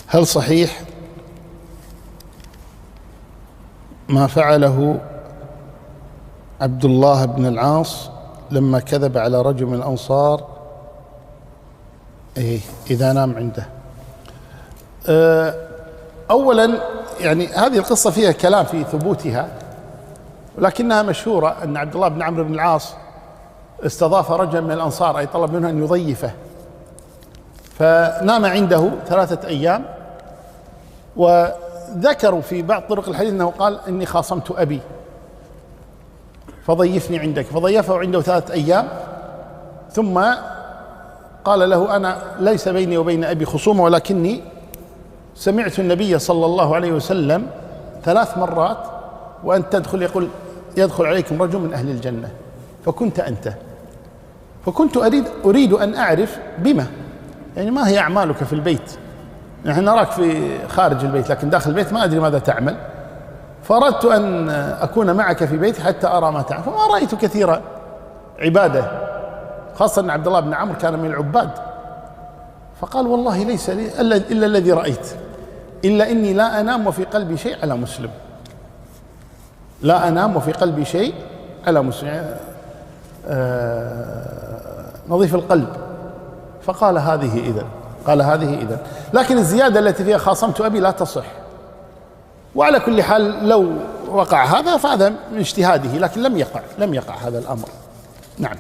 هل صحيح ما فعله عبد الله بن العاص لما كذب على رجل من الأنصار إذا نام عنده؟ أولا يعني هذه القصة فيها كلام في ثبوتها، ولكنها مشهورة أن عبد الله بن عمرو بن العاص استضاف رجلا من الأنصار، أي طلب منه أن يضيفه، فنام عنده 3 أيام. وذكروا في بعض طرق الحديث أنه قال إني خاصمت أبي فضيفني عندك، فضيفه عنده 3 أيام، ثم قال له أنا ليس بيني وبين أبي خصومة، ولكني سمعت النبي صلى الله عليه وسلم 3 مرات وأنت تدخل يقول يدخل عليكم رجل من أهل الجنة، فكنت أنت، فكنت أريد أن أعرف بما، يعني ما هي أعمالك في البيت، نحن نراك في خارج البيت لكن داخل البيت ما أدري ماذا تعمل، فأردت أن أكون معك في بيتي حتى أرى ما تعمل، فما رأيت كثير عبادة، خاصة أن عبد الله بن عمرو كان من العباد، فقال والله ليس لي إلا الذي رأيت، إلا إني لا أنام وفي قلبي شيء على مسلم، لا أنام وفي قلبي شيء على مسلم، نظيف القلب. فقال هذه إذن، قال هذه إذن، لكن الزيادة التي فيها خاصمت أبي لا تصح. وعلى كل حال لو وقع هذا فهذا من اجتهاده، لكن لم يقع هذا الأمر. نعم.